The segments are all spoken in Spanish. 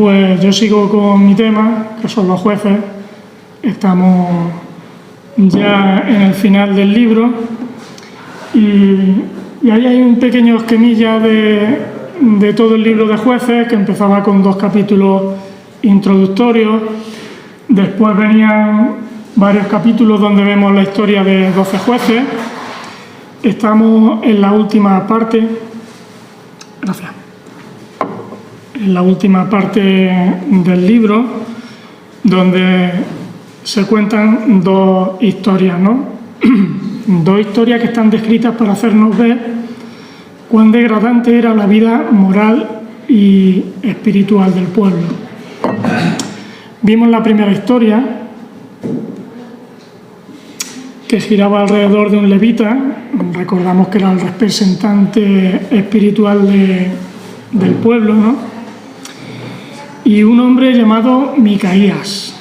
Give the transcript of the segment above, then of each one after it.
pues yo sigo con mi tema, que son los jueces. Estamos ya en el final del libro y ahí hay un pequeño esquemilla de todo el libro de jueces, que empezaba con 2 capítulos introductorios. Después venían varios capítulos donde vemos la historia de 12 jueces. Estamos en la última parte. Gracias. En la última parte del libro, donde se cuentan 2 historias, ¿no? 2 historias que están descritas para hacernos ver cuán degradante era la vida moral y espiritual del pueblo. Vimos la primera historia, que giraba alrededor de un levita. Recordamos que era el representante espiritual del pueblo, ¿no? Y un hombre llamado Micaías.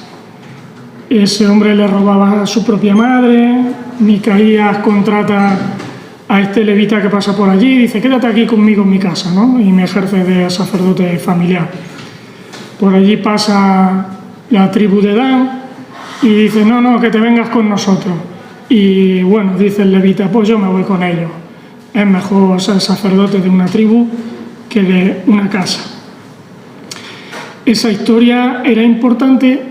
Ese hombre le robaba a su propia madre. Micaías contrata a este levita que pasa por allí y dice: quédate aquí conmigo en mi casa, ¿no? Y me ejerce de sacerdote familiar. Por allí pasa la tribu de Dan y dice: no, que te vengas con nosotros. Y bueno, dice el levita: pues yo me voy con ellos. Es mejor ser sacerdote de una tribu que de una casa. Esa historia era importante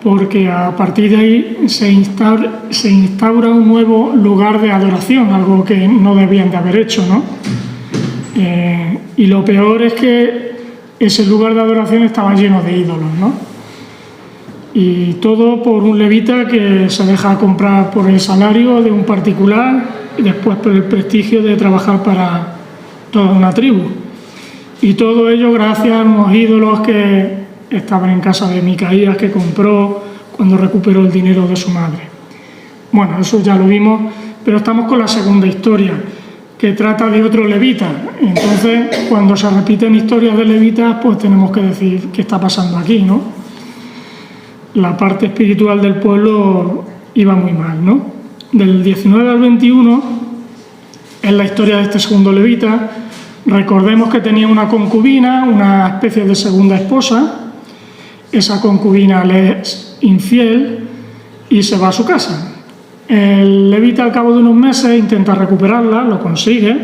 porque a partir de ahí se instaura un nuevo lugar de adoración, algo que no debían de haber hecho, ¿no? Y lo peor es que ese lugar de adoración estaba lleno de ídolos, ¿no? Y todo por un levita que se deja comprar por el salario de un particular y después por el prestigio de trabajar para toda una tribu. Y todo ello gracias a unos ídolos que estaban en casa de Micaías, que compró cuando recuperó el dinero de su madre. Bueno, eso ya lo vimos, pero estamos con la segunda historia, que trata de otro levita. Entonces, cuando se repiten historias de levitas, pues tenemos que decir qué está pasando aquí, ¿no? La parte espiritual del pueblo iba muy mal, ¿no? Del 19 al 21 es la historia de este segundo levita. Recordemos que tenía una concubina, una especie de segunda esposa. Esa concubina le es infiel y se va a su casa. El levita, al cabo de unos meses, intenta recuperarla, lo consigue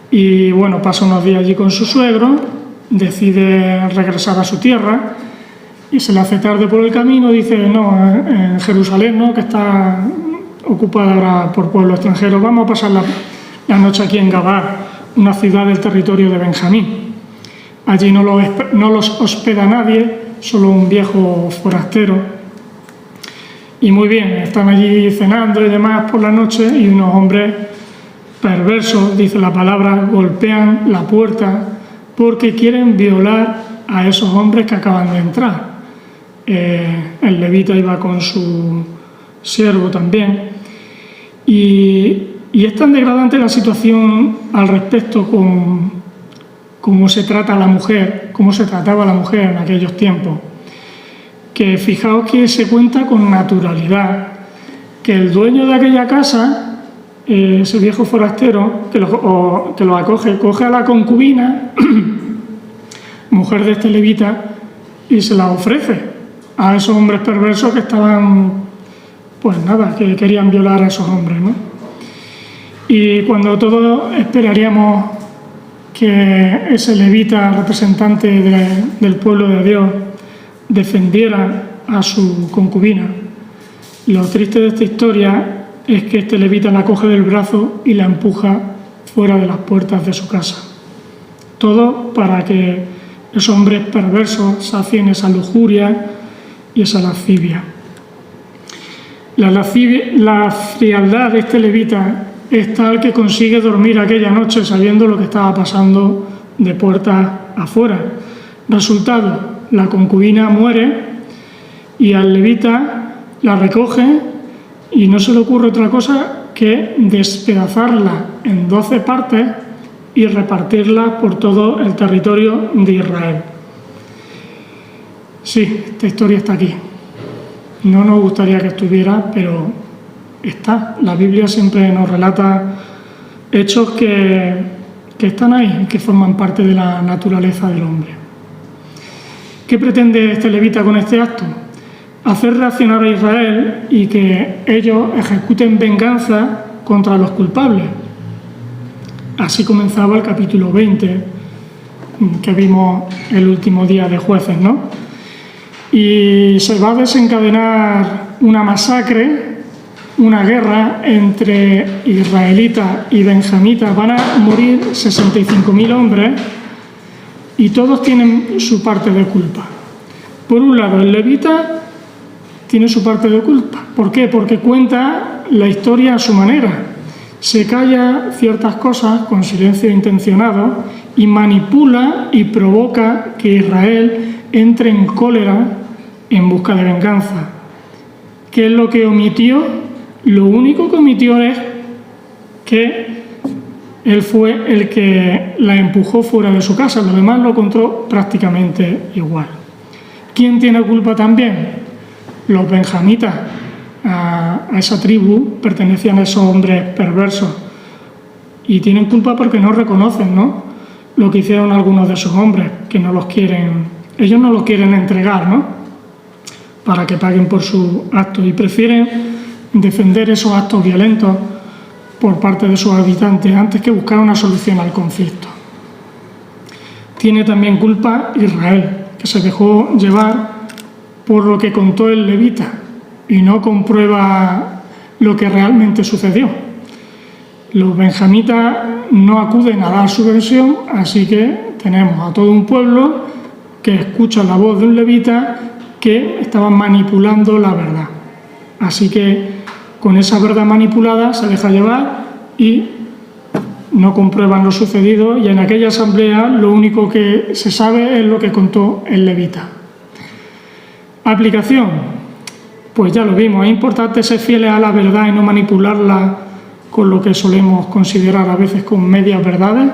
y bueno, pasa unos días allí con su suegro, decide regresar a su tierra y se le hace tarde por el camino. Dice: no, en Jerusalén, ¿no?, que está ocupada ahora por pueblo extranjero, vamos a pasar la noche aquí en Gabá, una ciudad del territorio de Benjamín. Allí no los hospeda nadie, solo un viejo forastero. Y muy bien, están allí cenando y demás por la noche y unos hombres perversos, dice la palabra, golpean la puerta porque quieren violar a esos hombres que acaban de entrar. El levita iba con su siervo también. Y es tan degradante la situación al respecto con cómo se trata a la mujer, cómo se trataba a la mujer en aquellos tiempos, que fijaos que se cuenta con naturalidad, que el dueño de aquella casa, ese viejo forastero, que lo acoge, coge a la concubina, mujer de este levita, y se la ofrece a esos hombres perversos que estaban, pues nada, que querían violar a esos hombres, ¿no? Y cuando todos esperaríamos que ese levita, representante del pueblo de Dios, defendiera a su concubina, lo triste de esta historia es que este levita la coge del brazo y la empuja fuera de las puertas de su casa. Todo para que esos hombres perversos sacien esa lujuria y esa lascivia. La frialdad de este levita es tal que consigue dormir aquella noche sabiendo lo que estaba pasando de puertas afuera. Resultado: la concubina muere y al levita la recoge y no se le ocurre otra cosa que despedazarla en 12 partes y repartirla por todo el territorio de Israel. Sí, esta historia está aquí. No nos gustaría que estuviera, pero está. La Biblia siempre nos relata hechos que están ahí y que forman parte de la naturaleza del hombre. ¿Qué pretende este levita con este acto? Hacer reaccionar a Israel y que ellos ejecuten venganza contra los culpables. Así comenzaba el capítulo 20, que vimos el último día de Jueces, ¿no? Y se va a desencadenar una masacre, una guerra entre israelitas y benjamitas. Van a morir 65.000 hombres y todos tienen su parte de culpa. Por un lado, el levita tiene su parte de culpa. ¿Por qué? Porque cuenta la historia a su manera. Se calla ciertas cosas con silencio intencionado y manipula y provoca que Israel entre en cólera en busca de venganza. ¿Qué es lo que omitió? Lo único que omitió es que él fue el que la empujó fuera de su casa. Lo demás lo contó prácticamente igual. ¿Quién tiene culpa también? Los benjamitas. A esa tribu pertenecían esos hombres perversos y tienen culpa porque no reconocen, ¿no?, lo que hicieron algunos de esos hombres, que no los quieren, ellos no los quieren entregar, ¿no?, para que paguen por sus actos, y prefieren defender esos actos violentos por parte de sus habitantes antes que buscar una solución al conflicto. Tiene también culpa Israel, que se dejó llevar por lo que contó el levita y no comprueba lo que realmente sucedió. Los benjamitas no acuden a dar su versión, así que tenemos a todo un pueblo que escucha la voz de un levita que estaba manipulando la verdad. Así que con esa verdad manipulada se deja llevar y no comprueban lo sucedido, y en aquella asamblea lo único que se sabe es lo que contó el levita. Aplicación. Pues ya lo vimos, es importante ser fieles a la verdad y no manipularla con lo que solemos considerar a veces con medias verdades.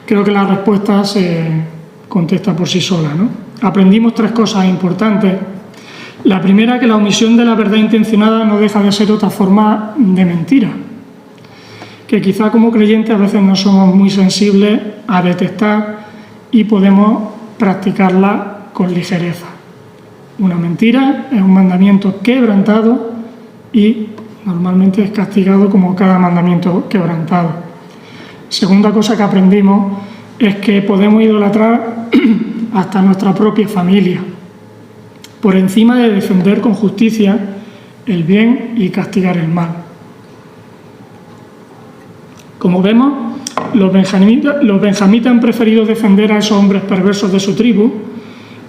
Creo que la respuesta se contesta por sí sola, ¿no? Aprendimos 3 cosas importantes. La primera, que la omisión de la verdad intencionada no deja de ser otra forma de mentira, que quizá como creyentes a veces no somos muy sensibles a detectar y podemos practicarla con ligereza. Una mentira es un mandamiento quebrantado y normalmente es castigado como cada mandamiento quebrantado. Segunda cosa que aprendimos es que podemos idolatrar hasta nuestra propia familia, por encima de defender con justicia el bien y castigar el mal. Como vemos, los benjamitas han preferido defender a esos hombres perversos de su tribu,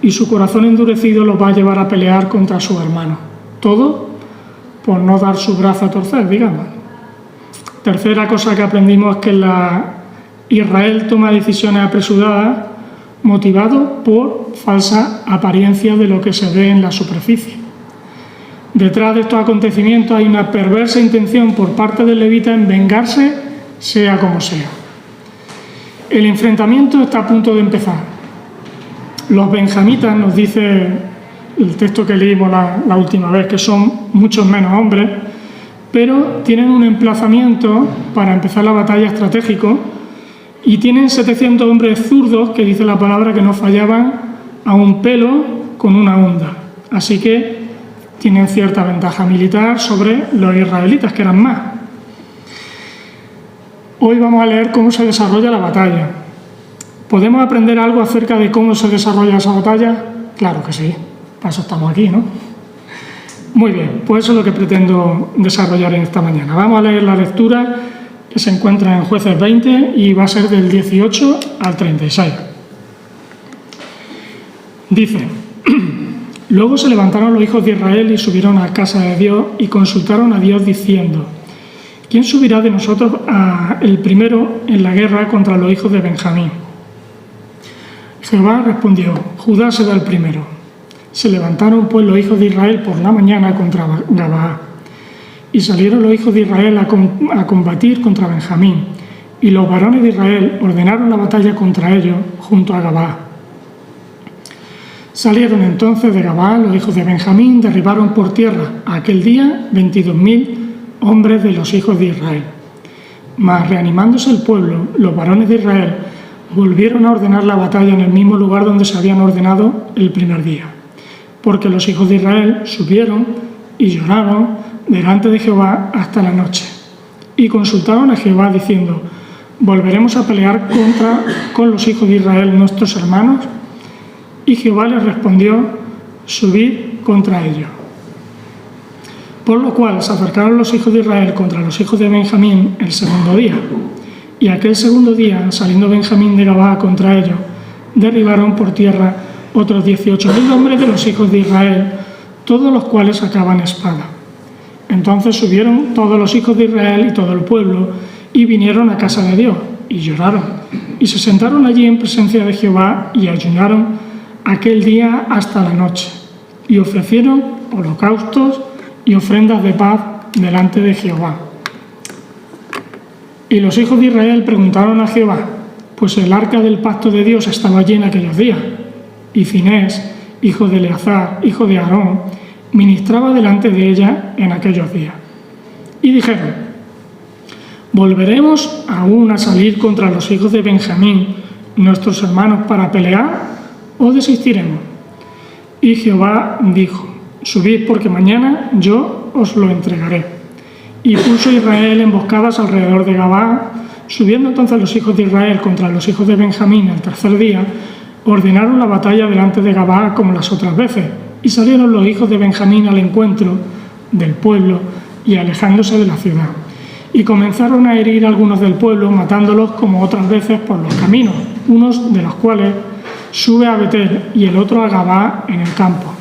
y su corazón endurecido los va a llevar a pelear contra sus hermanos. Todo por no dar su brazo a torcer, digamos. Tercera cosa que aprendimos es que Israel toma decisiones apresuradas motivado por falsa apariencia de lo que se ve en la superficie. Detrás de estos acontecimientos hay una perversa intención por parte del levita en vengarse, sea como sea. El enfrentamiento está a punto de empezar. Los benjamitas, nos dice el texto que leímos la última vez, que son muchos menos hombres, pero tienen un emplazamiento para empezar la batalla estratégico y tienen 700 hombres zurdos, que dice la palabra que no fallaban a un pelo con una honda. Así que tienen cierta ventaja militar sobre los israelitas, que eran más. Hoy vamos a leer cómo se desarrolla la batalla. ¿Podemos aprender algo acerca de cómo se desarrolla esa batalla? Claro que sí, para eso estamos aquí, ¿no? Muy bien, pues eso es lo que pretendo desarrollar en esta mañana. Vamos a leer la lectura que se encuentra en Jueces 20 y va a ser del 18 al 36. Dice: Luego se levantaron los hijos de Israel y subieron a casa de Dios y consultaron a Dios diciendo: ¿Quién subirá de nosotros el primero en la guerra contra los hijos de Benjamín? Jehová respondió: Judá será el primero. Se levantaron pues los hijos de Israel por la mañana contra Gabaa, y salieron los hijos de Israel a combatir contra Benjamín, y los varones de Israel ordenaron la batalla contra ellos junto a Gabaa. Salieron entonces de Gabaa los hijos de Benjamín, derribaron por tierra aquel día 22.000 hombres de los hijos de Israel. Mas reanimándose el pueblo, los varones de Israel volvieron a ordenar la batalla en el mismo lugar donde se habían ordenado el primer día, porque los hijos de Israel subieron y lloraron delante de Jehová hasta la noche, y consultaron a Jehová diciendo: ¿volveremos a pelear con los hijos de Israel, nuestros hermanos? Y Jehová les respondió: subid contra ellos. Por lo cual se acercaron los hijos de Israel contra los hijos de Benjamín el segundo día. Y aquel segundo día, saliendo Benjamín de Gabaa contra ellos, derribaron por tierra otros 18.000 hombres de los hijos de Israel, todos los cuales sacaban espada. Entonces subieron todos los hijos de Israel y todo el pueblo, y vinieron a casa de Dios, y lloraron, y se sentaron allí en presencia de Jehová, y ayunaron aquel día hasta la noche, y ofrecieron holocaustos y ofrendas de paz delante de Jehová. Y los hijos de Israel preguntaron a Jehová, pues el arca del pacto de Dios estaba allí en aquellos días, y Finés, hijo de Eleazar, hijo de Aarón, ministraba delante de ella en aquellos días. Y dijeron: ¿volveremos aún a salir contra los hijos de Benjamín, nuestros hermanos, para pelear, o desistiremos? Y Jehová dijo: subid, porque mañana yo os lo entregaré. Y puso Israel emboscadas alrededor de Gabaa. Subiendo entonces los hijos de Israel contra los hijos de Benjamín el tercer día, ordenaron la batalla delante de Gabaa como las otras veces, y salieron los hijos de Benjamín al encuentro del pueblo y alejándose de la ciudad. Y comenzaron a herir a algunos del pueblo, matándolos como otras veces por los caminos, unos de los cuales sube a Betel y el otro a Gabaa en el campo.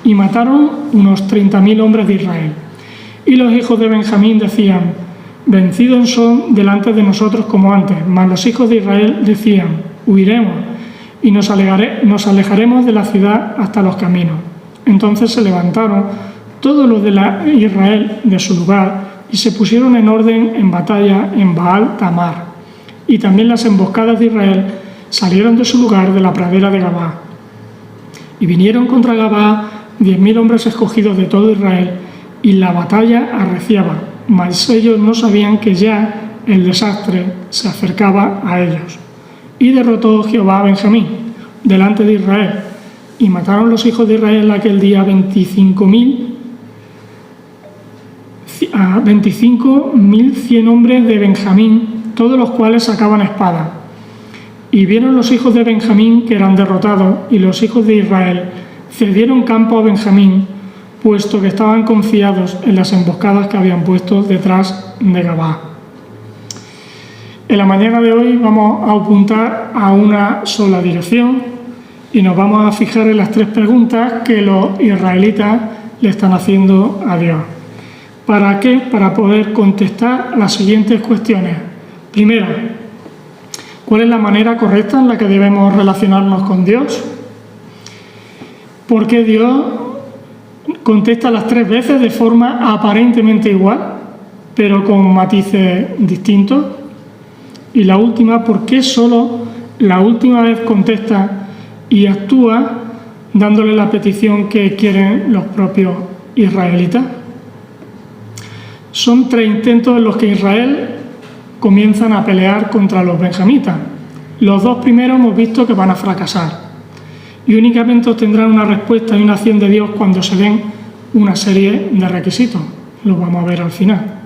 Y mataron unos 30.000 hombres de Israel. Y los hijos de Benjamín decían: vencidos son delante de nosotros como antes. Mas los hijos de Israel decían: huiremos y nos alejaremos de la ciudad hasta los caminos. Entonces se levantaron todos los de Israel de su lugar y se pusieron en orden en batalla en Baal Tamar. Y también las emboscadas de Israel salieron de su lugar de la pradera de Gabaa. Y vinieron contra Gabaa 10.000 hombres escogidos de todo Israel, y la batalla arreciaba, mas ellos no sabían que ya el desastre se acercaba a ellos. Y derrotó Jehová a Benjamín delante de Israel, y mataron los hijos de Israel aquel día 25.100 hombres de Benjamín, todos los cuales sacaban espada. Y vieron los hijos de Benjamín que eran derrotados, y los hijos de Israel cedieron campo a Benjamín, puesto que estaban confiados en las emboscadas que habían puesto detrás de Gabaa. En la mañana de hoy vamos a apuntar a una sola dirección y nos vamos a fijar en las 3 preguntas que los israelitas le están haciendo a Dios. ¿Para qué? Para poder contestar las siguientes cuestiones. Primera, ¿cuál es la manera correcta en la que debemos relacionarnos con Dios? ¿Por qué Dios contesta las 3 veces de forma aparentemente igual, pero con matices distintos? Y la última, ¿por qué solo la última vez contesta y actúa dándole la petición que quieren los propios israelitas? Son 3 intentos en los que Israel comienzan a pelear contra los benjamitas. Los 2 primeros hemos visto que van a fracasar y únicamente obtendrán una respuesta y una acción de Dios cuando se den una serie de requisitos. Lo vamos a ver al final.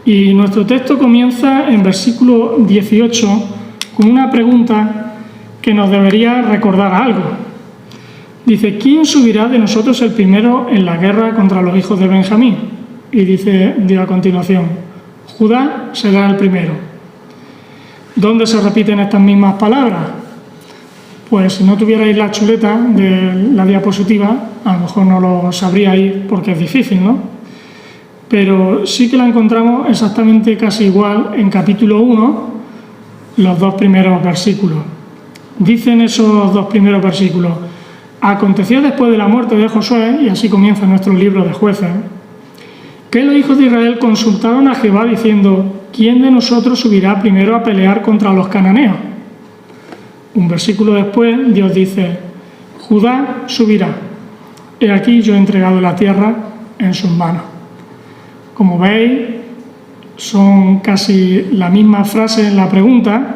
Y nuestro texto comienza en versículo 18 con una pregunta que nos debería recordar algo. Dice: ¿quién subirá de nosotros el primero en la guerra contra los hijos de Benjamín? Y dice Dios a continuación: Judá será el primero. ¿Dónde se repiten estas mismas palabras? Pues si no tuvierais la chuleta de la diapositiva, a lo mejor no lo sabríais porque es difícil, ¿no? Pero sí que la encontramos exactamente casi igual en capítulo 1, los 2 primeros versículos. Dicen esos 2 primeros versículos: aconteció después de la muerte de Josué, y así comienza nuestro libro de Jueces, que los hijos de Israel consultaron a Jehová diciendo: ¿quién de nosotros subirá primero a pelear contra los cananeos? Un versículo después, Dios dice: Judá subirá. He aquí yo he entregado la tierra en sus manos. Como veis, son casi la misma frase en la pregunta,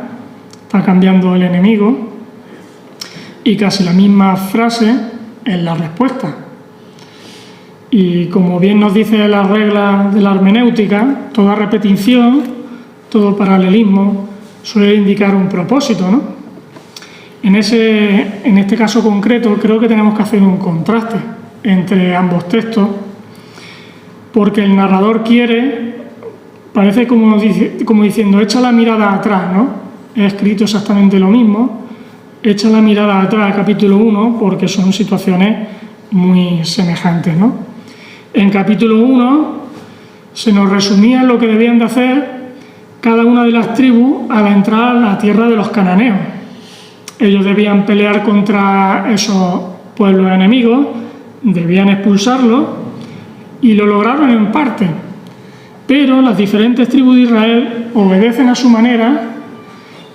está cambiando el enemigo, y casi la misma frase es la respuesta. Y como bien nos dice la regla de la hermenéutica, toda repetición, todo paralelismo suele indicar un propósito, ¿no? En este caso concreto creo que tenemos que hacer un contraste entre ambos textos, porque el narrador parece como diciendo, echa la mirada atrás, ¿no? He escrito exactamente lo mismo, echa la mirada atrás al capítulo 1 porque son situaciones muy semejantes, ¿no? En capítulo 1 se nos resumía lo que debían de hacer cada una de las tribus al entrar a la tierra de los cananeos. Ellos debían pelear contra esos pueblos enemigos, debían expulsarlos y lo lograron en parte. Pero las diferentes tribus de Israel obedecen a su manera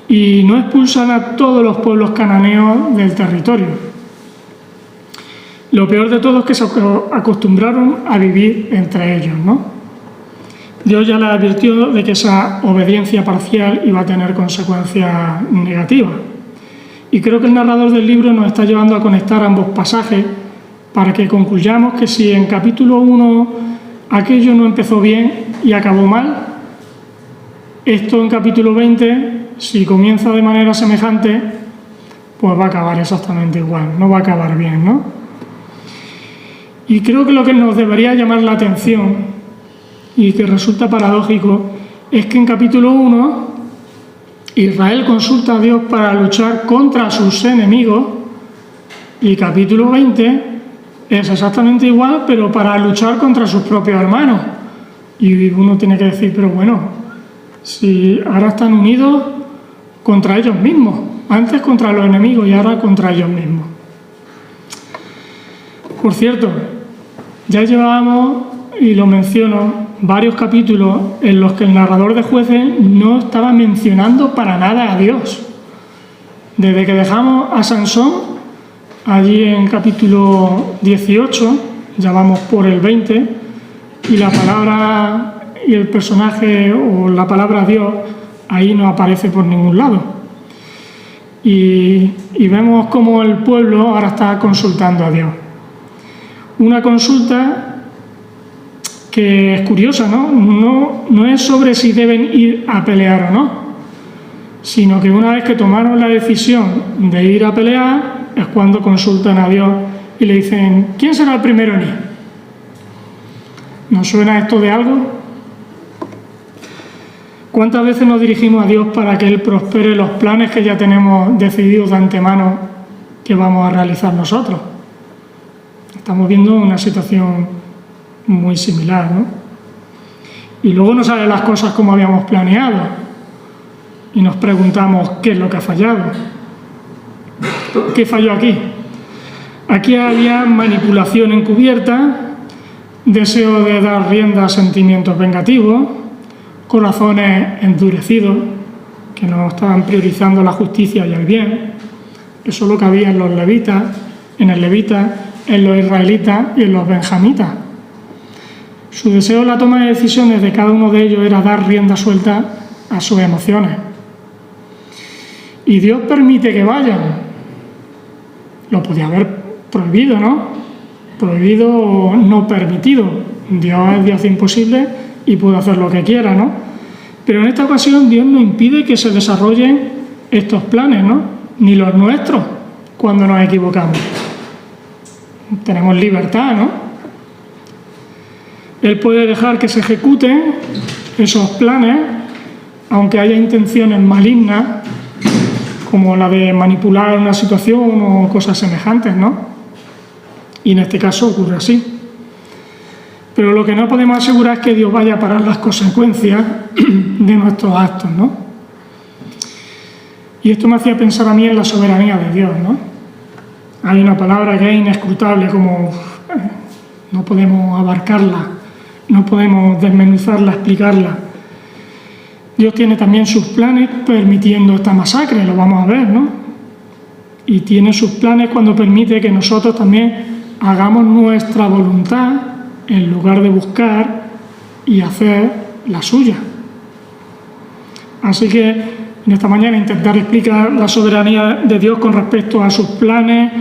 y no expulsan a todos los pueblos cananeos del territorio. Lo peor de todo es que se acostumbraron a vivir entre ellos, ¿no? Dios ya les advirtió de que esa obediencia parcial iba a tener consecuencias negativas. Y creo que el narrador del libro nos está llevando a conectar ambos pasajes para que concluyamos que si en capítulo 1 aquello no empezó bien y acabó mal, esto en capítulo 20, si comienza de manera semejante, pues va a acabar exactamente igual, no va a acabar bien, ¿no? Y creo que lo que nos debería llamar la atención y que resulta paradójico es que en capítulo 1 Israel consulta a Dios para luchar contra sus enemigos y capítulo 20 es exactamente igual, pero para luchar contra sus propios hermanos. Y uno tiene que decir, pero bueno, si ahora están unidos contra ellos mismos, antes contra los enemigos y ahora contra ellos mismos. Por cierto, ya llevábamos, y lo menciono, varios capítulos en los que el narrador de Jueces no estaba mencionando para nada a Dios. Desde que dejamos a Sansón, allí en capítulo 18, ya vamos por el 20, y la palabra y el personaje o la palabra Dios ahí no aparece por ningún lado. Y vemos cómo el pueblo ahora está consultando a Dios. Una consulta que es curiosa, ¿no? No es sobre si deben ir a pelear o no, sino que una vez que tomaron la decisión de ir a pelear es cuando consultan a Dios y le dicen, ¿quién será el primero en ir? ¿Nos suena esto de algo? ¿Cuántas veces nos dirigimos a Dios para que Él prospere los planes que ya tenemos decididos de antemano que vamos a realizar nosotros? Estamos viendo una situación muy similar, ¿no? Y luego no salen las cosas como habíamos planeado y nos preguntamos qué es lo que ha fallado. ¿Qué falló aquí? Aquí había manipulación encubierta, deseo de dar rienda a sentimientos vengativos, corazones endurecidos que no estaban priorizando la justicia y el bien. Eso es lo que había en los levitas, en el levita, en los israelitas y en los benjamitas. Su deseo en la toma de decisiones de cada uno de ellos era dar rienda suelta a sus emociones. Y Dios permite que vayan. Lo podía haber prohibido, ¿no? Prohibido o no permitido. Dios es Dios imposible y puede hacer lo que quiera, ¿no? Pero en esta ocasión Dios no impide que se desarrollen estos planes, ¿no? Ni los nuestros cuando nos equivocamos. Tenemos libertad, ¿no? Él puede dejar que se ejecuten esos planes, aunque haya intenciones malignas, como la de manipular una situación o cosas semejantes, ¿no? Y en este caso ocurre así. Pero lo que no podemos asegurar es que Dios vaya a parar las consecuencias de nuestros actos, ¿no? Y esto me hacía pensar a mí en la soberanía de Dios, ¿no? Hay una palabra que es inescrutable, como no podemos abarcarla, no podemos desmenuzarla, explicarla. Dios tiene también sus planes permitiendo esta masacre, lo vamos a ver, ¿no? Y tiene sus planes cuando permite que nosotros también hagamos nuestra voluntad en lugar de buscar y hacer la suya. Así que en esta mañana intentar explicar la soberanía de Dios con respecto a sus planes,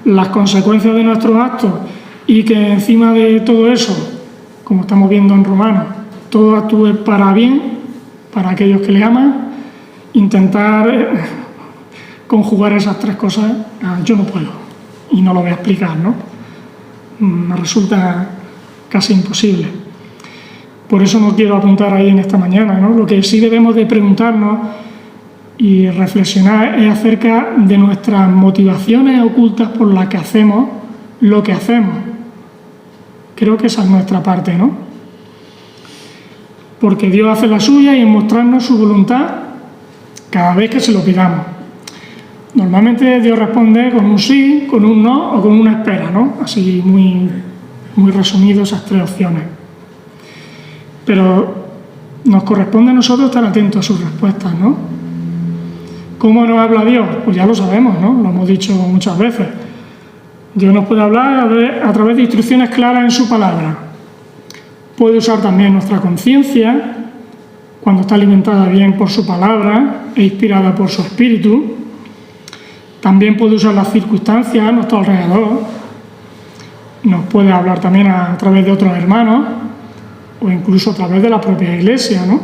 las consecuencias de nuestros actos, y que encima de todo eso, como estamos viendo en Romanos, todo actúe para bien, para aquellos que le aman. Intentar conjugar esas tres cosas, yo no puedo, y no lo voy a explicar, ¿no? Me resulta casi imposible. Por eso no quiero apuntar ahí en esta mañana, ¿no? Lo que sí debemos de preguntarnos y reflexionar es acerca de nuestras motivaciones ocultas por las que hacemos lo que hacemos. Creo que esa es nuestra parte, ¿no? Porque Dios hace la suya y en mostrarnos su voluntad cada vez que se lo pidamos. Normalmente Dios responde con un sí, con un no o con una espera, ¿no? Así muy resumido esas tres opciones. Pero nos corresponde a nosotros estar atentos a sus respuestas, ¿no? ¿Cómo nos habla Dios? Pues ya lo sabemos, ¿no? Lo hemos dicho muchas veces. Dios nos puede hablar a través de instrucciones claras en su palabra. Puede usar también nuestra conciencia, cuando está alimentada bien por su palabra e inspirada por su espíritu. También puede usar las circunstancias a nuestro alrededor. Nos puede hablar también a través de otros hermanos o incluso a través de la propia Iglesia, ¿no?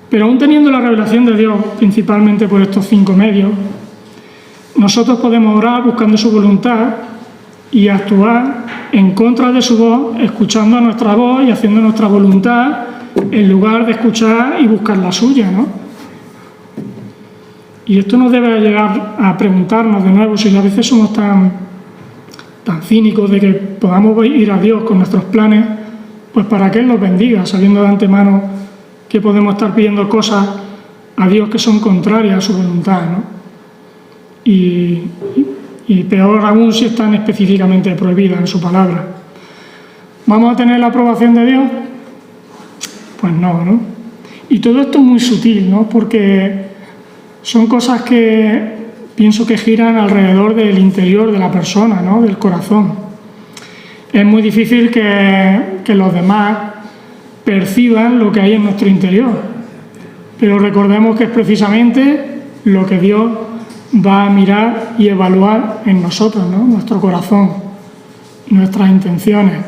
Pero aún teniendo la revelación de Dios, principalmente por estos 5 medios, nosotros podemos orar buscando su voluntad y actuar en contra de su voz, escuchando nuestra voz y haciendo nuestra voluntad en lugar de escuchar y buscar la suya, ¿no? Y esto nos debe llegar a preguntarnos de nuevo si a veces somos tan cínicos de que podamos ir a Dios con nuestros planes, pues para que Él los bendiga, sabiendo de antemano que podemos estar pidiendo cosas a Dios que son contrarias a su voluntad, ¿no? Y peor aún si están específicamente prohibidas en su palabra. ¿Vamos a tener la aprobación de Dios? Pues no, ¿no? Y todo esto es muy sutil, ¿no? Porque son cosas que pienso que giran alrededor del interior de la persona, ¿no? Del corazón. Es muy difícil que los demás perciban lo que hay en nuestro interior. Pero recordemos que es precisamente lo que Dios va a mirar y evaluar en nosotros, ¿no? Nuestro corazón, nuestras intenciones.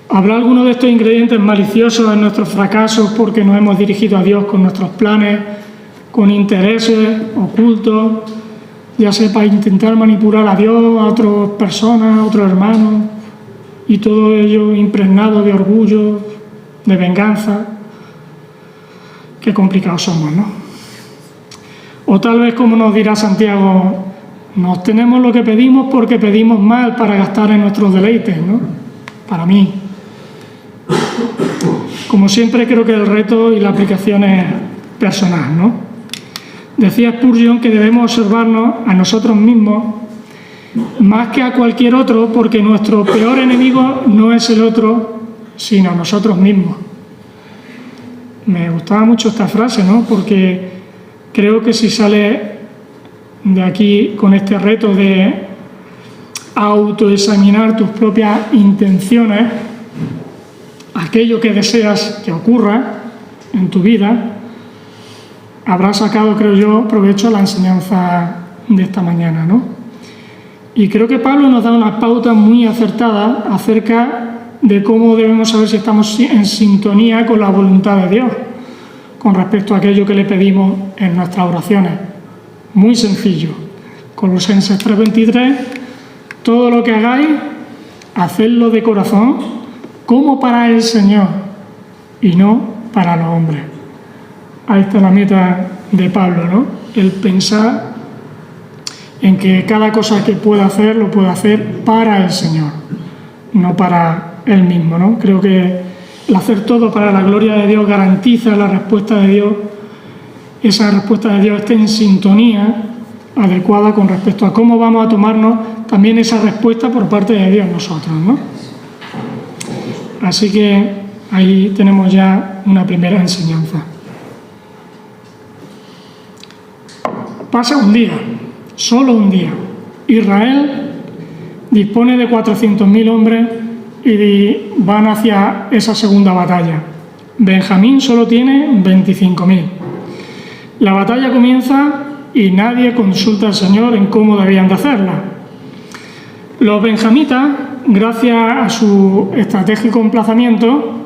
¿Habrá alguno de estos ingredientes maliciosos en nuestros fracasos porque nos hemos dirigido a Dios con nuestros planes, con intereses ocultos, ya sea para intentar manipular a Dios, a otras personas, a otros hermanos, y todo ello impregnado de orgullo, de venganza? Qué complicados somos, ¿no? O tal vez, como nos dirá Santiago, no obtenemos lo que pedimos porque pedimos mal para gastar en nuestros deleites, ¿no? Para mí. Como siempre, creo que el reto y la aplicación es personal, ¿no? Decía Spurgeon que debemos observarnos a nosotros mismos más que a cualquier otro, porque nuestro peor enemigo no es el otro, sino nosotros mismos. Me gustaba mucho esta frase, ¿no? Porque creo que si sales de aquí con este reto de autoexaminar tus propias intenciones, aquello que deseas que ocurra en tu vida, habrás sacado, creo yo, provecho a la enseñanza de esta mañana, ¿no? Y creo que Pablo nos da unas pautas muy acertadas acerca de cómo debemos saber si estamos en sintonía con la voluntad de Dios con respecto a aquello que le pedimos en nuestras oraciones. Muy sencillo. Colosenses 3:23, todo lo que hagáis, hacedlo de corazón, como para el Señor, y no para los hombres. Ahí está la meta de Pablo, ¿no? El pensar en que cada cosa que pueda hacer, lo pueda hacer para el Señor, no para él mismo, ¿no? Creo que el hacer todo para la gloria de Dios garantiza la respuesta de Dios. Esa respuesta de Dios está en sintonía adecuada con respecto a cómo vamos a tomarnos también esa respuesta por parte de Dios nosotros, ¿no? Así que ahí tenemos ya una primera enseñanza. Pasa un día, solo un día. Israel dispone de 400.000 hombres y van hacia esa segunda batalla. Benjamín solo tiene 25.000. La batalla comienza y nadie consulta al Señor en cómo debían de hacerla. Los benjamitas, gracias a su estratégico emplazamiento,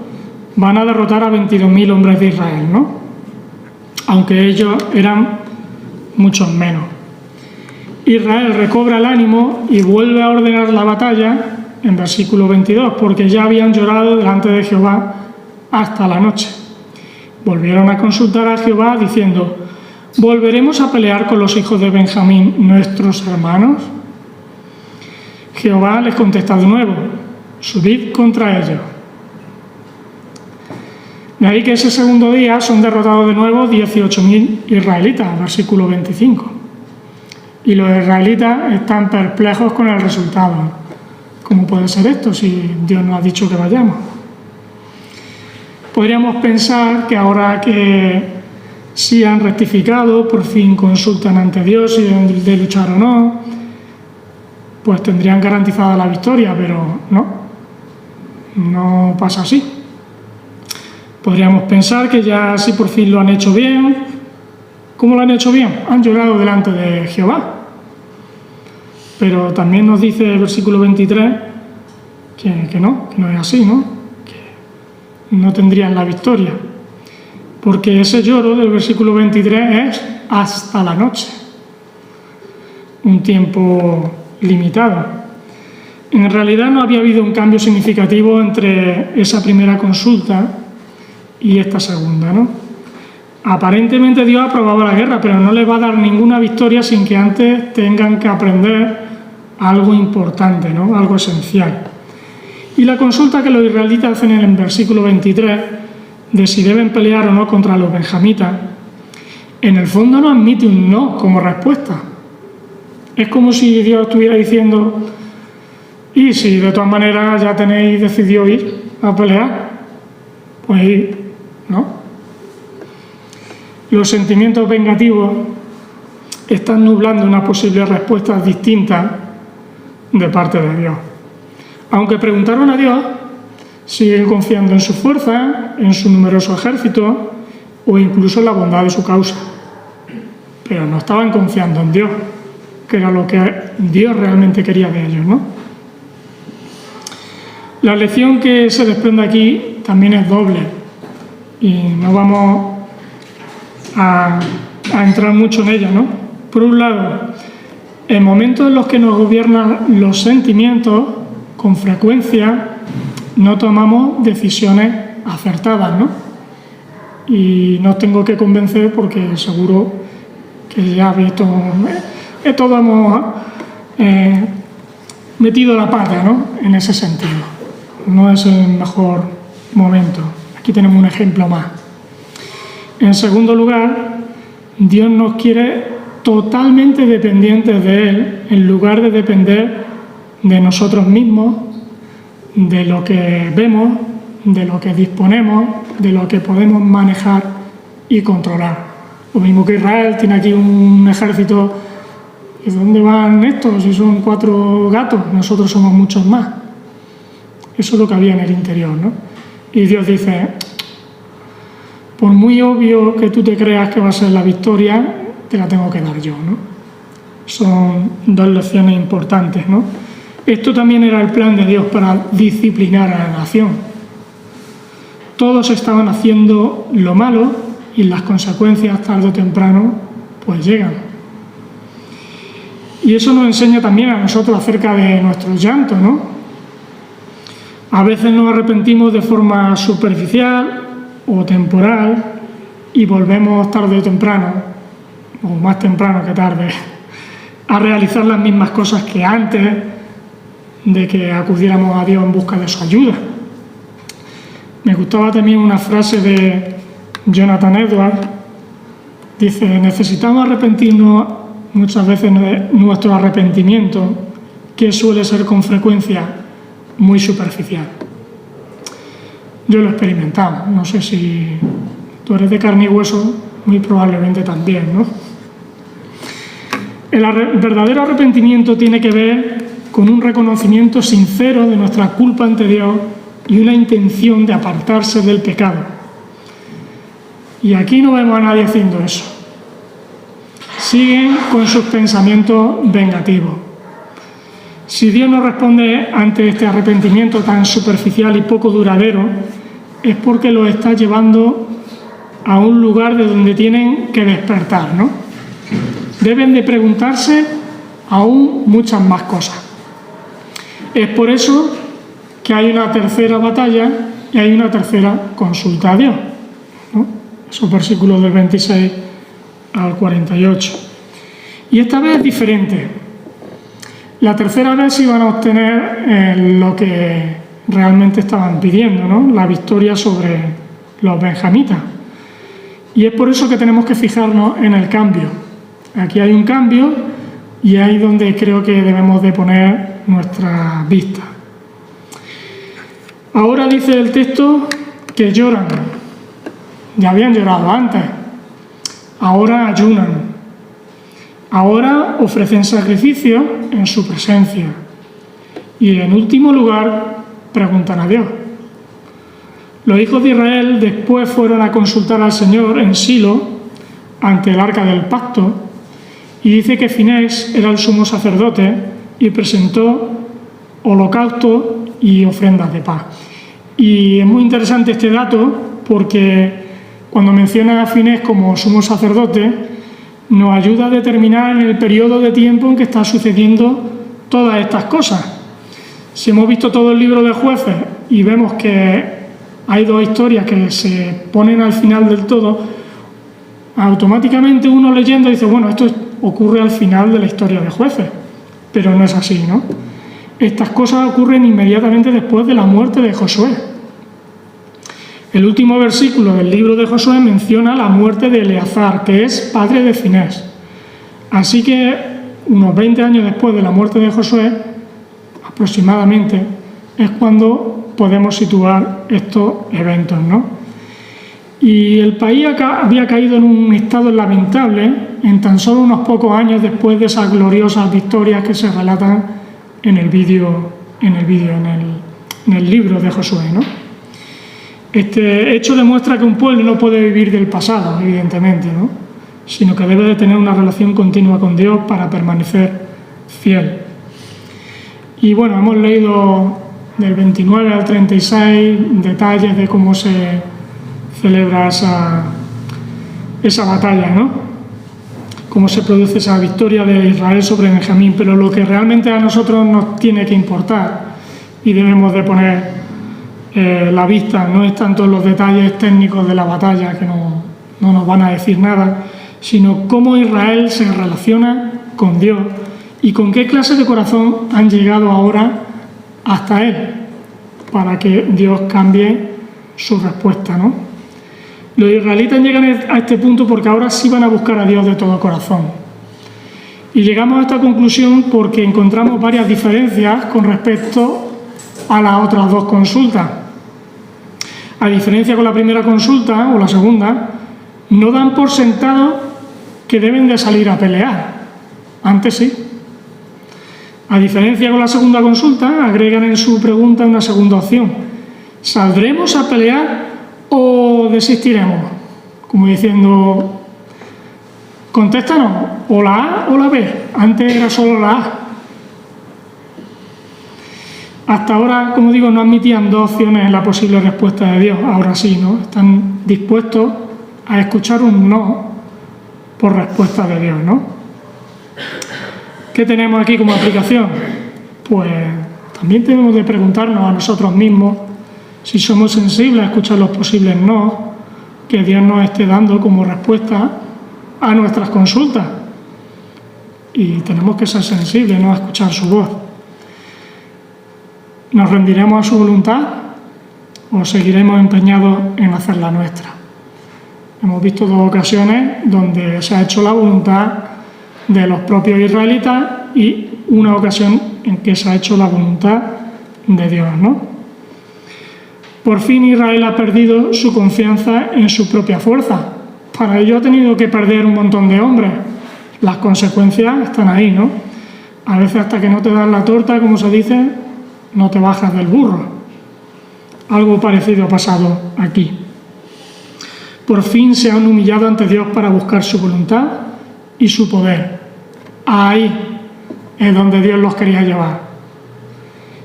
van a derrotar a 22.000 hombres de Israel, ¿no? Aunque ellos eran muchos menos. Israel recobra el ánimo y vuelve a ordenar la batalla en versículo 22, porque ya habían llorado delante de Jehová hasta la noche. Volvieron a consultar a Jehová diciendo: ¿volveremos a pelear con los hijos de Benjamín, nuestros hermanos? Jehová les contesta de nuevo: subid contra ellos. De ahí que ese segundo día son derrotados de nuevo 18.000 israelitas, versículo 25. Y los israelitas están perplejos con el resultado. ¿Cómo puede ser esto si Dios nos ha dicho que vayamos? Podríamos pensar que ahora que sí han rectificado, por fin consultan ante Dios si deben de luchar o no, pues tendrían garantizada la victoria, pero no pasa así. Podríamos pensar que ya sí por fin lo han hecho bien. ¿Cómo lo han hecho bien? Han llorado delante de Jehová. Pero también nos dice el versículo 23 que no es así, ¿no? Que no tendrían la victoria. Porque ese lloro del versículo 23 es hasta la noche. Un tiempo limitado. En realidad no había habido un cambio significativo entre esa primera consulta y esta segunda, ¿no? Aparentemente Dios ha aprobado la guerra, pero no les va a dar ninguna victoria sin que antes tengan que aprender algo importante, ¿no? Algo esencial. Y la consulta que los israelitas hacen en el versículo 23 de si deben pelear o no contra los benjamitas, en el fondo no admite un no como respuesta. Es como si Dios estuviera diciendo: y si de todas maneras ya tenéis decidido ir a pelear, pues ir, ¿no? Los sentimientos vengativos están nublando unas posibles respuestas distintas de parte de Dios. Aunque preguntaron a Dios, siguen confiando en su fuerza, en su numeroso ejército o incluso en la bondad de su causa. Pero no estaban confiando en Dios, que era lo que Dios realmente quería de ellos, ¿no? La lección que se desprende aquí también es doble y no vamos a entrar mucho en ella, ¿no? Por un lado, en momentos en los que nos gobiernan los sentimientos, con frecuencia no tomamos decisiones acertadas, ¿no? Y no tengo que convencer porque seguro que ya habéis todos hemos metido la pata, ¿no? En ese sentido. No es el mejor momento. Aquí tenemos un ejemplo más. En segundo lugar, Dios nos quiere totalmente dependientes de Él, en lugar de depender de nosotros mismos, de lo que vemos, de lo que disponemos, de lo que podemos manejar y controlar. Lo mismo que Israel tiene aquí un ejército. ¿Y dónde van estos? Si son 4 gatos, nosotros somos muchos más. Eso es lo que había en el interior, ¿no? Y Dios dice: por muy obvio que tú te creas que va a ser la victoria, te la tengo que dar yo, ¿no? Son 2 lecciones importantes, ¿no? Esto también era el plan de Dios para disciplinar a la nación. Todos estaban haciendo lo malo y las consecuencias tarde o temprano pues llegan. Y eso nos enseña también a nosotros acerca de nuestros llantos, ¿no? A veces nos arrepentimos de forma superficial o temporal y volvemos tarde o temprano, o más temprano que tarde, a realizar las mismas cosas que antes de que acudiéramos a Dios en busca de su ayuda. Me gustaba también una frase de Jonathan Edwards. Dice: necesitamos arrepentirnos muchas veces de nuestro arrepentimiento, que suele ser con frecuencia muy superficial. Yo lo he experimentado, no sé si tú eres de carne y hueso, muy probablemente también, ¿no? El verdadero arrepentimiento tiene que ver con un reconocimiento sincero de nuestra culpa ante Dios y una intención de apartarse del pecado. Y aquí no vemos a nadie haciendo eso. Siguen con sus pensamientos vengativos. Si Dios no responde ante este arrepentimiento tan superficial y poco duradero, es porque los está llevando a un lugar de donde tienen que despertar, ¿no? Deben de preguntarse aún muchas más cosas. Es por eso que hay una tercera batalla y hay una tercera consulta a Dios, ¿no? Esos versículos del 26 al 48. Y esta vez es diferente. La tercera vez iban a obtener lo que realmente estaban pidiendo, ¿no? La victoria sobre los benjamitas. Y es por eso que tenemos que fijarnos en el cambio. Aquí hay un cambio y ahí es donde creo que debemos de poner nuestra vista. Ahora dice el texto que lloran. Ya habían llorado antes. Ahora ayunan. Ahora ofrecen sacrificios en su presencia. Y en último lugar, preguntan a Dios. Los hijos de Israel después fueron a consultar al Señor en Silo, ante el arca del pacto, y dice que Finés era el sumo sacerdote y presentó holocausto y ofrendas de paz. Y es muy interesante este dato porque cuando menciona a Finés como sumo sacerdote, nos ayuda a determinar en el periodo de tiempo en que está sucediendo todas estas cosas. Si hemos visto todo el libro de Jueces y vemos que hay dos historias que se ponen al final del todo, automáticamente uno leyendo dice, bueno, esto ocurre al final de la historia de Jueces, pero no es así, ¿no? Estas cosas ocurren inmediatamente después de la muerte de Josué. El último versículo del libro de Josué menciona la muerte de Eleazar, que es padre de Finés. Así que unos 20 años después de la muerte de Josué, aproximadamente, es cuando podemos situar estos eventos, ¿no? Y el país había caído en un estado lamentable en tan solo unos pocos años después de esas gloriosas victorias que se relatan en el libro de Josué, ¿no? Este hecho demuestra que un pueblo no puede vivir del pasado, evidentemente, ¿no? Sino que debe de tener una relación continua con Dios para permanecer fiel. Y bueno, hemos leído del 29 al 36 detalles de cómo se celebra esa batalla, ¿no? Cómo se produce esa victoria de Israel sobre Benjamín, pero lo que realmente a nosotros nos tiene que importar y debemos de poner la vista no es tanto los detalles técnicos de la batalla, que no nos van a decir nada, sino cómo Israel se relaciona con Dios y con qué clase de corazón han llegado ahora hasta Él, para que Dios cambie su respuesta, ¿no? Los israelitas llegan a este punto porque ahora sí van a buscar a Dios de todo corazón. Y llegamos a esta conclusión porque encontramos varias diferencias con respecto a las otras dos consultas. A diferencia con la primera consulta, o la segunda, no dan por sentado que deben de salir a pelear. Antes sí. A diferencia con la segunda consulta, agregan en su pregunta una segunda opción. ¿Saldremos a pelear o desistiremos? Como diciendo, contéstanos, o la A o la B. Antes era solo la A. Hasta ahora, como digo, no admitían dos opciones en la posible respuesta de Dios. Ahora sí, ¿no? Están dispuestos a escuchar un no por respuesta de Dios, ¿no? ¿Qué tenemos aquí como aplicación? Pues también tenemos de preguntarnos a nosotros mismos si somos sensibles a escuchar los posibles no que Dios nos esté dando como respuesta a nuestras consultas. Y tenemos que ser sensibles, ¿no?, a escuchar su voz. ¿Nos rendiremos a su voluntad o seguiremos empeñados en hacer la nuestra? Hemos visto dos ocasiones donde se ha hecho la voluntad de los propios israelitas y una ocasión en que se ha hecho la voluntad de Dios, ¿no? Por fin Israel ha perdido su confianza en su propia fuerza. Para ello ha tenido que perder un montón de hombres. Las consecuencias están ahí, ¿no? A veces hasta que no te dan la torta, como se dice, no te bajas del burro. Algo parecido ha pasado aquí. por fin se han humillado ante Dios para buscar su voluntad y su poder. Ahí es donde Dios los quería llevar.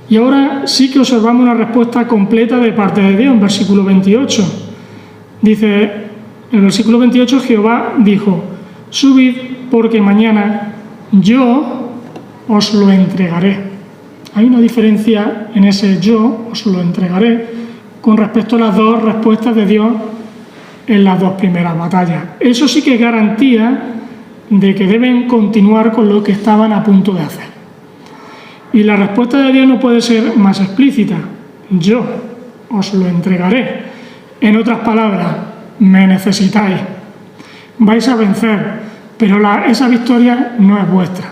Y ahora sí que observamos una respuesta completa de parte de Dios en versículo 28. Dice, en el versículo 28, Jehová dijo: subid, porque mañana yo os lo entregaré. Hay una diferencia en ese yo os lo entregaré con respecto a las dos respuestas de Dios en las dos primeras batallas. Eso sí que es garantía de que deben continuar con lo que estaban a punto de hacer. Y la respuesta de Dios no puede ser más explícita: yo os lo entregaré. En otras palabras, me necesitáis, vais a vencer, pero esa victoria no es vuestra,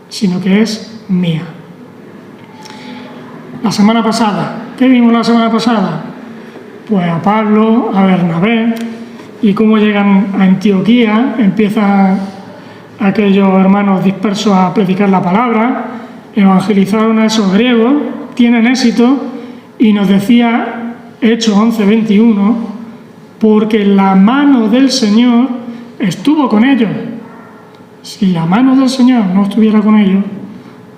sino que es mía. La semana pasada, ¿qué vimos la semana pasada? Pues a Pablo, a Bernabé, y cómo llegan a Antioquía, empiezan aquellos hermanos dispersos a predicar la palabra, evangelizaron a esos griegos, tienen éxito, y nos decía Hechos 11:21, porque la mano del Señor estuvo con ellos. Si la mano del Señor no estuviera con ellos,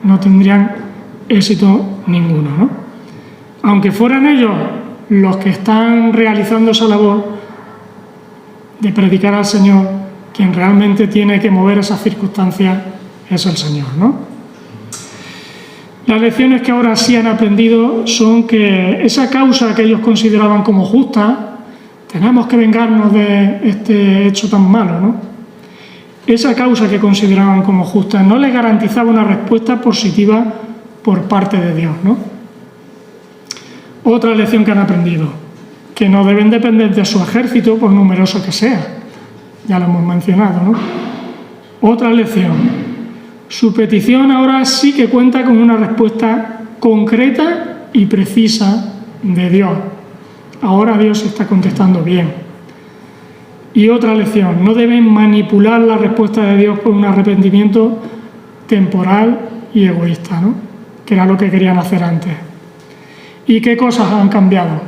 no tendrían éxito ninguno, ¿no? Aunque fueran ellos los que están realizando esa labor de predicar al Señor, quien realmente tiene que mover esas circunstancias es el Señor, ¿no? Las lecciones que ahora sí han aprendido son que esa causa que ellos consideraban como justa, tenemos que vengarnos de este hecho tan malo, ¿no? Esa causa que consideraban como justa no les garantizaba una respuesta positiva por parte de Dios, ¿no? Otra lección que han aprendido, que no deben depender de su ejército, por numeroso que sea. Ya lo hemos mencionado, ¿no? Otra lección, su petición ahora sí que cuenta con una respuesta concreta y precisa de Dios. Ahora Dios está contestando bien. Y otra lección, no deben manipular la respuesta de Dios por un arrepentimiento temporal y egoísta, ¿no? Que era lo que querían hacer antes. ¿Y qué cosas han cambiado?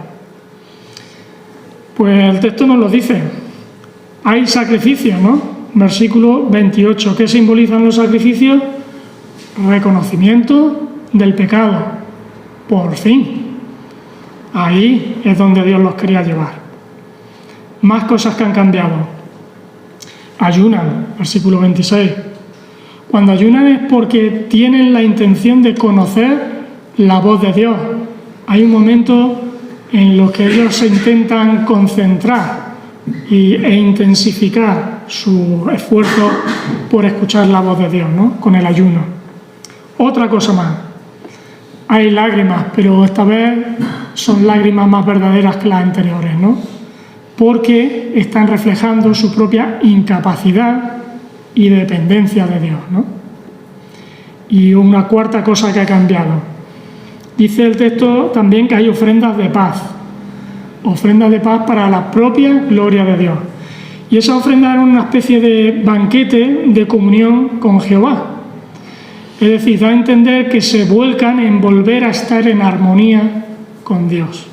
Pues el texto nos lo dice. Hay sacrificios, ¿no? Versículo 28. ¿Qué simbolizan los sacrificios? Reconocimiento del pecado. Por fin. Ahí es donde Dios los quería llevar. Más cosas que han cambiado. Ayunan, versículo 26. Cuando ayunan es porque tienen la intención de conocer la voz de Dios. Hay un momento en lo que ellos se intentan concentrar e intensificar su esfuerzo por escuchar la voz de Dios, ¿no? Con el ayuno. Otra cosa más. Hay lágrimas, pero esta vez son lágrimas más verdaderas que las anteriores, ¿no? Porque están reflejando su propia incapacidad y dependencia de Dios, ¿no? Y una cuarta cosa que ha cambiado. Dice el texto también que hay ofrendas de paz para la propia gloria de Dios. Y esa ofrenda era una especie de banquete de comunión con Jehová. Es decir, da a entender que se vuelcan en volver a estar en armonía con Dios.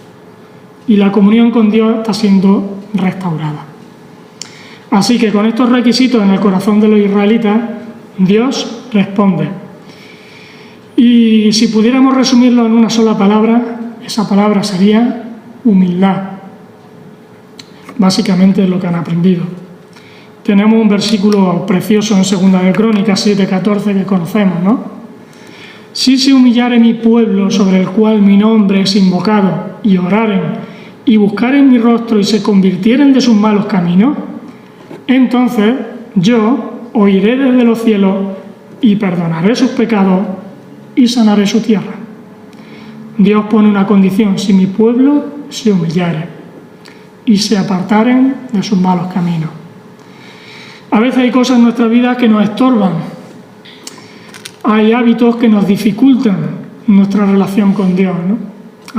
Y la comunión con Dios está siendo restaurada. Así que con estos requisitos en el corazón de los israelitas, Dios responde. Y si pudiéramos resumirlo en una sola palabra, esa palabra sería humildad. Básicamente es lo que han aprendido. Tenemos un versículo precioso en 2 de Crónicas 7:14 que conocemos, ¿no? Si se humillare mi pueblo sobre el cual mi nombre es invocado, y oraren, y buscaren mi rostro, y se convirtieren de sus malos caminos, entonces yo oiré desde los cielos, y perdonaré sus pecados, y sanaré su tierra. Dios pone una condición: si mi pueblo se humillare, y se apartaren de sus malos caminos. A veces hay cosas en nuestra vida que nos estorban. Hay hábitos que nos dificultan nuestra relación con Dios, ¿no?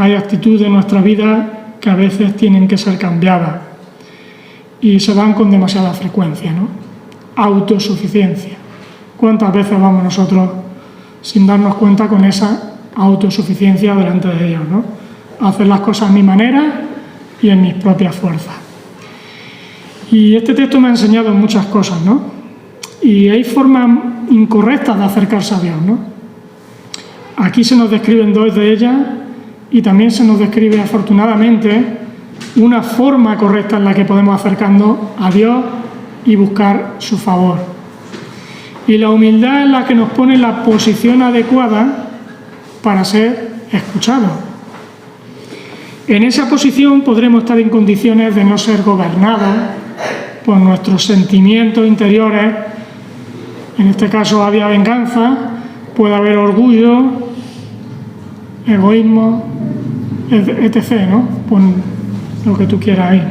Hay actitudes en nuestra vida que a veces tienen que ser cambiadas y se dan con demasiada frecuencia, ¿no? Autosuficiencia. ¿Cuántas veces vamos nosotros sin darnos cuenta con esa autosuficiencia delante de Dios, ¿no? Hacer las cosas a mi manera y en mis propias fuerzas. Y este texto me ha enseñado muchas cosas, ¿no? Y hay formas incorrectas de acercarse a Dios, ¿no? Aquí se nos describen dos de ellas y también se nos describe, afortunadamente, una forma correcta en la que podemos acercarnos a Dios y buscar su favor. Y la humildad es la que nos pone en la posición adecuada para ser escuchados. En esa posición podremos estar en condiciones de no ser gobernados por nuestros sentimientos interiores. En este caso había venganza, puede haber orgullo, egoísmo, etc., ¿no? Pon lo que tú quieras ahí.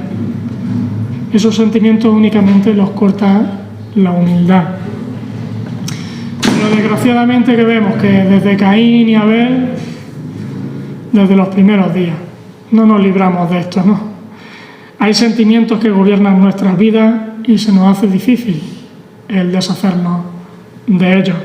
Esos sentimientos únicamente los corta la humildad. Pero desgraciadamente que vemos que desde Caín y Abel, desde los primeros días, no nos libramos de esto, ¿no? Hay sentimientos que gobiernan nuestras vidas y se nos hace difícil el deshacernos de ellos.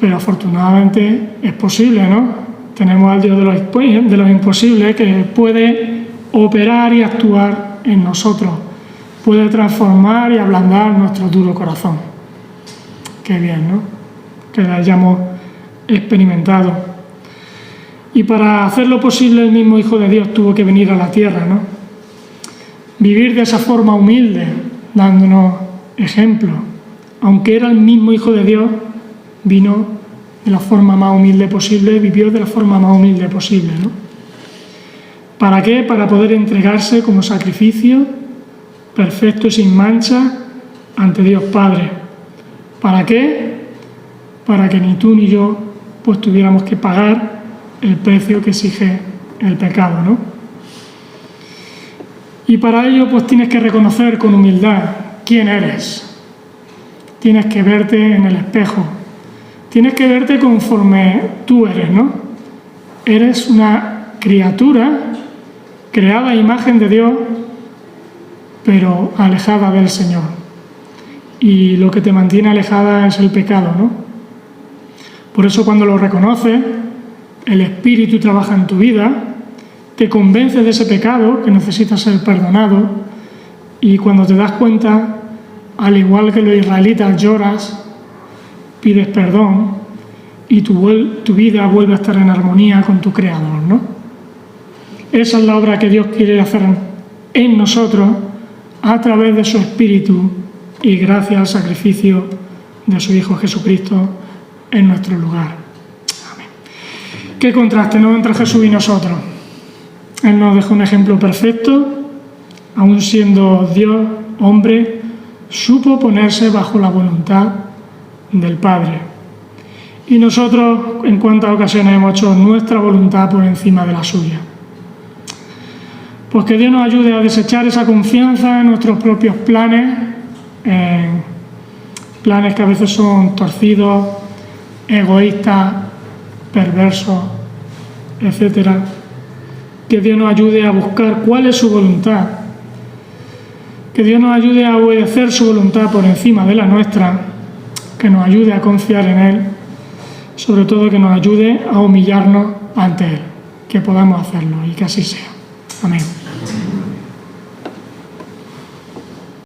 Pero afortunadamente es posible, ¿no? Tenemos al Dios de los imposibles que puede operar y actuar en nosotros, puede transformar y ablandar nuestro duro corazón. Qué bien, ¿no? Que lo hayamos experimentado. Y para hacerlo posible, el mismo Hijo de Dios tuvo que venir a la tierra, ¿no? Vivir de esa forma humilde, dándonos ejemplo. Aunque era el mismo Hijo de Dios, vino de la forma más humilde posible, vivió de la forma más humilde posible, ¿no? ¿Para qué? Para poder entregarse como sacrificio perfecto y sin mancha ante Dios Padre. ¿Para qué? Para que ni tú ni yo pues tuviéramos que pagar el precio que exige el pecado, ¿no? Y para ello pues tienes que reconocer con humildad quién eres. Tienes que verte en el espejo. Tienes que verte conforme tú eres, ¿no? Eres una criatura creada a imagen de Dios, pero alejada del Señor. Y lo que te mantiene alejada es el pecado, ¿no? Por eso cuando lo reconoces, el Espíritu trabaja en tu vida, te convence de ese pecado que necesita ser perdonado, y cuando te das cuenta, al igual que los israelitas, lloras, pides perdón y tu vida vuelve a estar en armonía con tu Creador, ¿no? Esa es la obra que Dios quiere hacer en nosotros a través de su Espíritu y gracias al sacrificio de su Hijo Jesucristo en nuestro lugar. Amén. Qué contraste, ¿no?, entre Jesús y nosotros. Él nos dejó un ejemplo perfecto, aun siendo Dios, hombre, supo ponerse bajo la voluntad del Padre. Y nosotros, en cuántas ocasiones hemos hecho nuestra voluntad por encima de la suya. Pues que Dios nos ayude a desechar esa confianza en nuestros propios planes, planes que a veces son torcidos, egoístas, perversos, etc. Que Dios nos ayude a buscar cuál es su voluntad. Que Dios nos ayude a obedecer su voluntad por encima de la nuestra, que nos ayude a confiar en Él, sobre todo que nos ayude a humillarnos ante Él, que podamos hacerlo y que así sea. Amén.